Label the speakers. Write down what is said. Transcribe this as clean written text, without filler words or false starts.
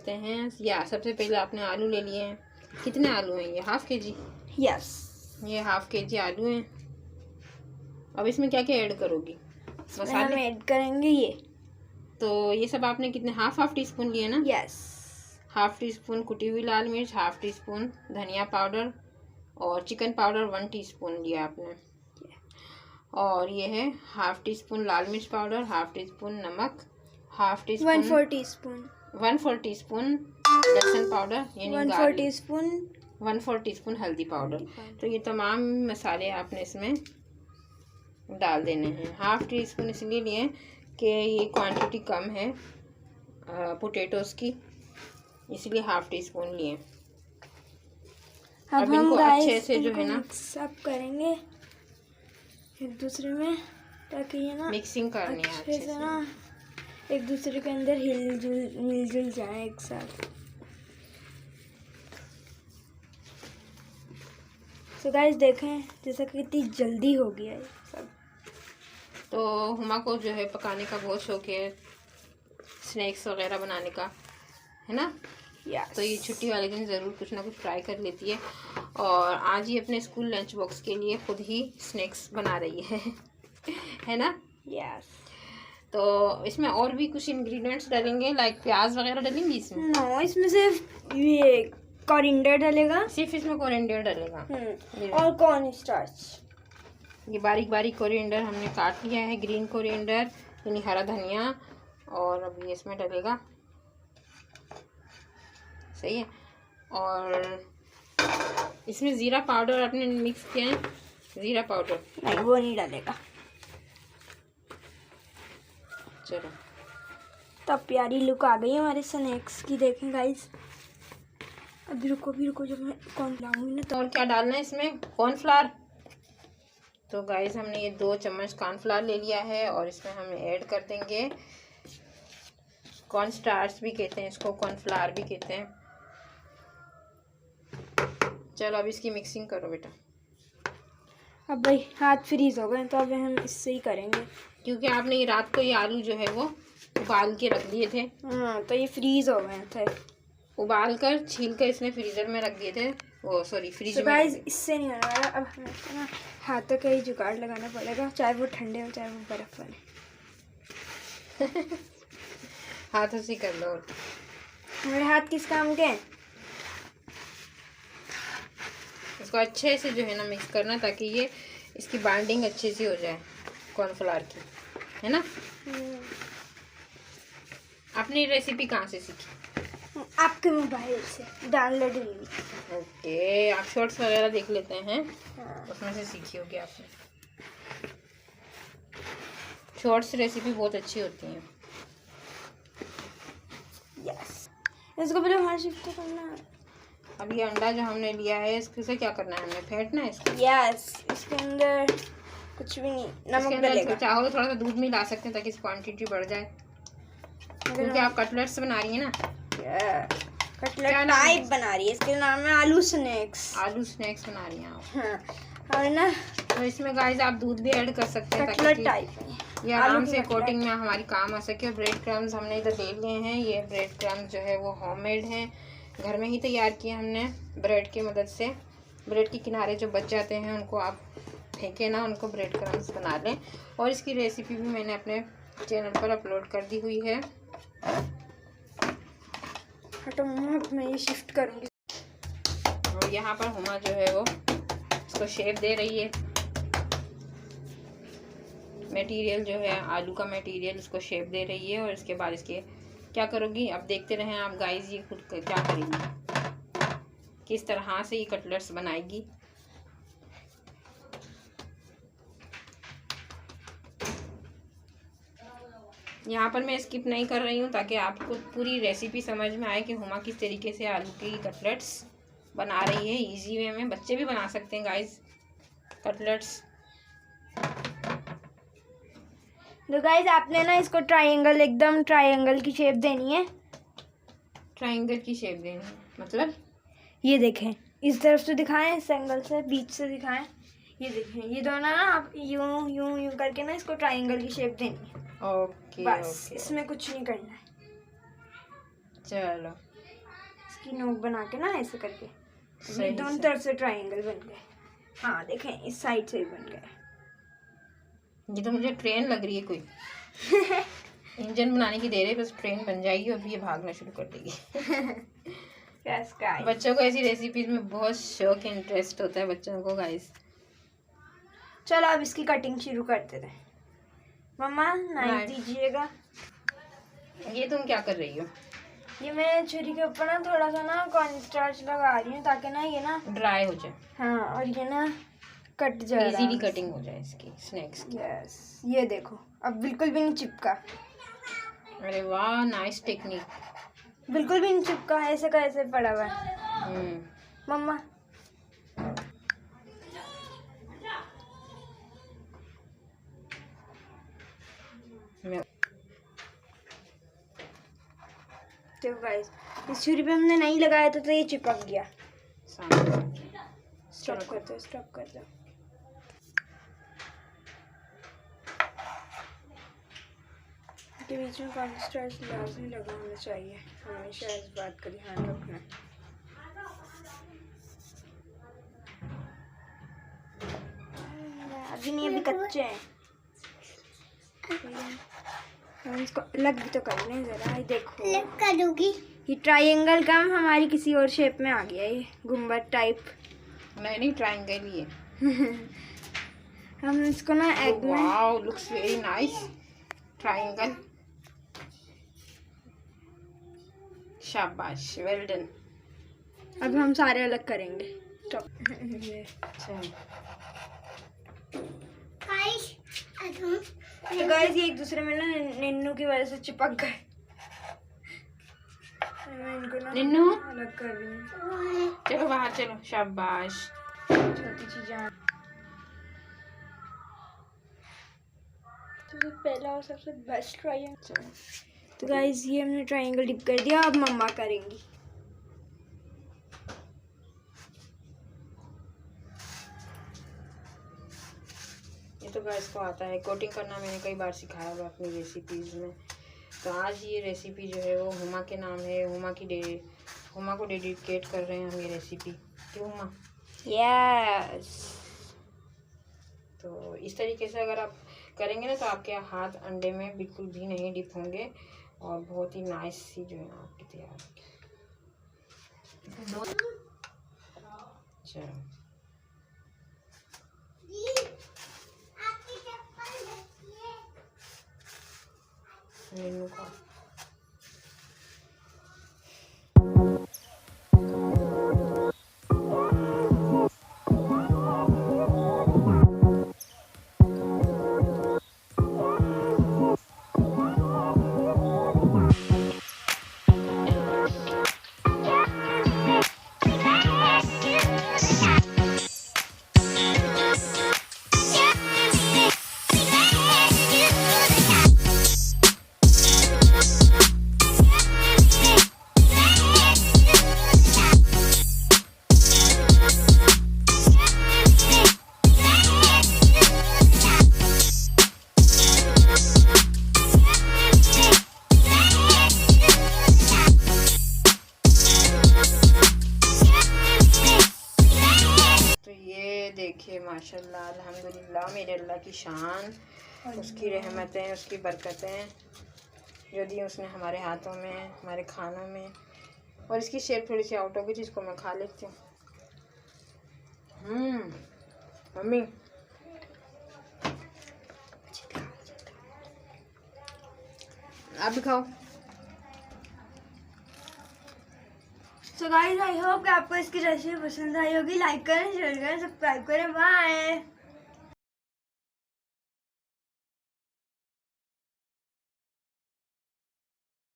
Speaker 1: करते हैं। या सबसे पहले आपने आलू ले लिए हैं। कितने आलू हैं ये? Half kg।
Speaker 2: यस,
Speaker 1: ये हाफ kg आलू हैं। अब इसमें क्या क्या ऐड करोगी?
Speaker 2: मसाले हम ऐड करेंगे ये।
Speaker 1: तो ये सब आपने कितने हाफ टी स्पून लिए ना?
Speaker 2: यस।
Speaker 1: हाफ टी स्पून कुटी हुई लाल मिर्च, हाफ टी स्पून धनिया पाउडर और चिकन पाउडर 1 टीस्पून लिया आपने। और ये है हाफ टी स्पून लाल मिर्च पाउडर, हाफ टी स्पून नमक, half tea spoon
Speaker 2: 1/4 teaspoon
Speaker 1: 1/4 teaspoon लहसुन पाउडर, यानी
Speaker 2: 1/4 टीस्पून
Speaker 1: 1/4 टीस्पून हल्दी पाउडर। तो ये तमाम मसाले आपने इसमें डाल देने हैं। हाफ टी स्पून इसलिए लिए कि ये क्वांटिटी कम है पोटैटोज़ की, इसलिए हाफ टी स्पून लिए।
Speaker 2: अब
Speaker 1: इनको
Speaker 2: हम
Speaker 1: अच्छे से जो है ना
Speaker 2: सब करेंगे एक दूसरे में, ताकि ये ना
Speaker 1: मिक्सिंग करनी है
Speaker 2: अच्छे से ना एक दूसरे के अंदर मिलजुल जाए एक साथ। तो गाइस देखें जैसा कि कितनी जल्दी हो गया है सब।
Speaker 1: तो हुमा को जो है पकाने का बहुत शौक है, स्नैक्स वगैरह बनाने का, है ना? तो ये छुट्टी वाले दिन ज़रूर कुछ ना कुछ ट्राई कर लेती है। और आज ही अपने स्कूल लंच बॉक्स के लिए खुद ही स्नैक्स बना रही है ना?
Speaker 2: यस।
Speaker 1: तो इसमें और भी कुछ इंग्रेडिएंट्स डालेंगे, लाइक प्याज वगैरह डालेंगे इसमें?
Speaker 2: नो, इसमें सिर्फ ये कोरिएंडर डलेगा।
Speaker 1: सिर्फ इसमें कोरिएंडर डलेगा
Speaker 2: और कॉर्न स्टार्च।
Speaker 1: ये बारीक बारीक कोरिएंडर हमने काट लिया है, ग्रीन कोरिएंडर यानी हरा धनिया, और अब ये इसमें डलेगा। सही है। और इसमें ज़ीरा पाउडर आपने मिक्स किया है? ज़ीरा पाउडर
Speaker 2: नहीं, वो नहीं डालेगा।
Speaker 1: चलो,
Speaker 2: तब प्यारी लुक आ गई हमारे स्नैक्स की। देखें गाइस, अभी रुको जब मैं कॉर्न लाऊंगी ना।
Speaker 1: तो और क्या डालना है इसमें? कॉर्नफ्लावर। तो गाइस हमने ये 2 चम्मच कॉर्नफ्लावर ले लिया है और इसमें हम ऐड कर देंगे कॉर्न स्टार्च भी कहते हैं इसको, कॉर्नफ्लावर भी कहते हैं। चलो अब इसकी मिक्सिंग करो बेटा।
Speaker 2: अब भाई हाथ फ्रीज हो गए, तो अब हम इससे ही करेंगे,
Speaker 1: क्योंकि आपने ये रात को ये आलू जो है वो उबाल के रख दिए थे।
Speaker 2: हाँ, तो ये फ्रीज हो गए थे।
Speaker 1: उबाल कर छील कर इसने फ्रीजर में रख दिए थे, वो सॉरी फ्रिज में।
Speaker 2: गाइस इससे नहीं होने वाला। अब हमें इसको ना हाथों का ही जुगाड़ लगाना पड़ेगा, चाहे वो ठंडे हो चाहे वो बर्फ बने।
Speaker 1: हाथों से कर लो।
Speaker 2: हमारे हाथ किस काम के हैं?
Speaker 1: इसको अच्छे से जो है ना मिक्स करना, ताकि ये इसकी बाइंडिंग अच्छे से हो जाए कॉर्नफ्लावर की, है ना? आपने रेसिपी कहाँ से सीखी?
Speaker 2: आपके मोबाइल से डाउनलोड हुई।
Speaker 1: ओके, आप शॉर्ट्स वगैरह देख लेते हैं?
Speaker 2: हाँ।
Speaker 1: उसमें से सीखी होगी आपने। शॉर्ट्स रेसिपी बहुत अच्छी होती हैं।
Speaker 2: यस। इसको पहले बाहर शिफ्ट करना है।
Speaker 1: अब ये अंडा जो हमने लिया है इससे क्या करना है? हमें फेंटना है इसको।
Speaker 2: यस, इसके अंदर कुछ भी नहीं, नमक डलेगा।
Speaker 1: चाहो तो थोड़ा सा दूध मिला सकते हैं ताकि इसकी क्वांटिटी बढ़ जाए, क्योंकि आप कटलेट्स बना रही हैं ना।
Speaker 2: कटलेट टाइप बना रही है, इसके नाम है आलू स्नैक्स।
Speaker 1: आलू स्नैक्स बना रही हैं आप।
Speaker 2: हाँ, और ना
Speaker 1: तो इसमें गाइस आप दूध भी ऐड कर सकते हैं
Speaker 2: कटलेट टाइप
Speaker 1: ये आराम से कोटिंग में हमारी काम आ सके। और ब्रेड क्रम्स हमने इधर ले लिए हैं। ये ब्रेड क्रम्स जो है वो होममेड हैं, घर में ही तैयार किए हमने ब्रेड की मदद से। ब्रेड के किनारे जो बच जाते हैं उनको आप फेंके ना, उनको ब्रेड क्रम्स बना लें। और इसकी रेसिपी भी मैंने अपने चैनल पर अपलोड कर दी हुई है।
Speaker 2: तो मैं ये शिफ्ट करूँगी।
Speaker 1: और यहाँ पर हुमा जो है वो इसको शेप दे रही है। मटेरियल जो है आलू का मटेरियल, इसको शेप दे रही है। और इसके बाद इसके क्या करोगी अब देखते रहें आप गाइस, ये खुद क्या करेगी, किस तरह से ये कटलेट्स बनाएगी। यहाँ पर मैं स्किप नहीं कर रही हूँ ताकि आपको पूरी रेसिपी समझ में आए कि हुमा किस तरीके से आलू की कटलेट्स बना रही है इजी वे में। बच्चे भी बना सकते हैं गाइस कटलेट्स।
Speaker 2: तो गाइस आपने ना इसको ट्रायंगल, एकदम ट्रायंगल की शेप देनी है।
Speaker 1: ट्रायंगल की शेप देनी है मतलब?
Speaker 2: ये देखें, इस तरफ से दिखाएं, इस एंगल से, बीच से दिखाएं। ये देखें, ये दोनों ना आप यूं यूं यूं करके ना इसको ट्रायंगल की शेप देनी है।
Speaker 1: ओके
Speaker 2: बस इसमें कुछ नहीं करना है।
Speaker 1: चलो
Speaker 2: इसकी नोक बना के ना ऐसे करके
Speaker 1: सही
Speaker 2: ये दोनों
Speaker 1: से।
Speaker 2: तरफ से ट्रायंगल बन गए। हाँ देखें, इस साइड से भी बन गए।
Speaker 1: ये तो मुझे ट्रेन लग रही है कोई। इंजन बनाने की देर है, बस ट्रेन बन जाएगी और ये भागना शुरू कर देगी।
Speaker 2: यस गाइस,
Speaker 1: बच्चों को ऐसी रेसिपीज में बहुत शौक इंटरेस्ट होता है बच्चों को गाइस।
Speaker 2: चलो अब इसकी कटिंग शुरू करते थे। मम्मा नाइफ
Speaker 1: नाइफ।
Speaker 2: दीजिएगा।
Speaker 1: ये तुम क्या कर रही हो?
Speaker 2: ये मैं छुरी के ऊपर ना थोड़ा सा ना कॉर्न स्टार्च लगा रही हूँ ताकि ना ये ना,
Speaker 1: ड्राई हो जाए,
Speaker 2: हाँ, और ये ना कट जाए,
Speaker 1: इजीली कटिंग हो जाए इसकी स्नैक्स की।
Speaker 2: यस, ये देखो अब बिल्कुल भी नहीं चिपका,
Speaker 1: अरे वाह, नाइस टेक्निक।
Speaker 2: बिल्कुल भी नहीं चिपका, ऐसे का ऐसे पड़ा हुआ है। मम्मा देखो गाइस, इस छुरी पे हमने नहीं लगाया था तो ये चिपक गया। स्टॉप कर दो, स्टॉप कर दो। के बीच में कॉर्न स्टार्च लाजमी लगा होना चाहिए, हमेशा इस बात का ध्यान रखना। अभी नहीं, अभी कच्चे हैं। हम इसको अलग भी तो कर लें जरा, ये देखो अलग करूँगी। ये ट्रायंगल का हमारी किसी और शेप में आ गया, ये गुम्बद टाइप।
Speaker 1: नहीं, ट्रायंगल ही है।
Speaker 2: हम इसको ना एग में,
Speaker 1: wow, looks very nice triangle. शाबाश, वेल डन।
Speaker 2: अब हम सारे अलग करेंगे।
Speaker 1: अच्छा,
Speaker 2: तो गाइस ये एक दूसरे में ना निन्नू की वजह से चिपक गए। मैं इनको ना
Speaker 1: निन्नू
Speaker 2: अलग कर रही हूँ।
Speaker 1: चलो बाहर चलो, शाबाश।
Speaker 2: छोटी चीजें तो पहला और सबसे बेस्ट ट्रायंगल। तो गाइस ये हमने ट्रायंगल डिप कर दिया, अब मम्मा करेंगी।
Speaker 1: ये तो गाइस को आता है कोटिंग करना, मैंने कई बार सिखाया हुआ अपनी रेसिपीज़ में। तो आज ये रेसिपी जो है वो हुमा के नाम है, हुमा को डेडिकेट कर रहे हैं हम ये रेसिपी। क्यों हुमा?
Speaker 2: यस।
Speaker 1: तो इस तरीके से अगर आप करेंगे ना तो आपके हाथ अंडे में बिल्कुल भी नहीं डिप होंगे और बहुत ही नाइस सी जो है आपकी तैयार होगी। चलो मेनू का देखिए माशाल्लाह अल्हम्दुलिल्लाह, मेरे अल्लाह की शान, उसकी रहमतें, उसकी बरकतें जो दी उसने हमारे हाथों में, हमारे खानों में। और इसकी शेप थोड़ी सी आउट होगी जिसको मैं खा लेती हूँ। मम्मी आप भी खाओ।
Speaker 2: सो गाइस आई होप कि आपको इसकी रेसिपी पसंद आई होगी। लाइक करें, शेयर करें, सब्सक्राइब करें। बाय।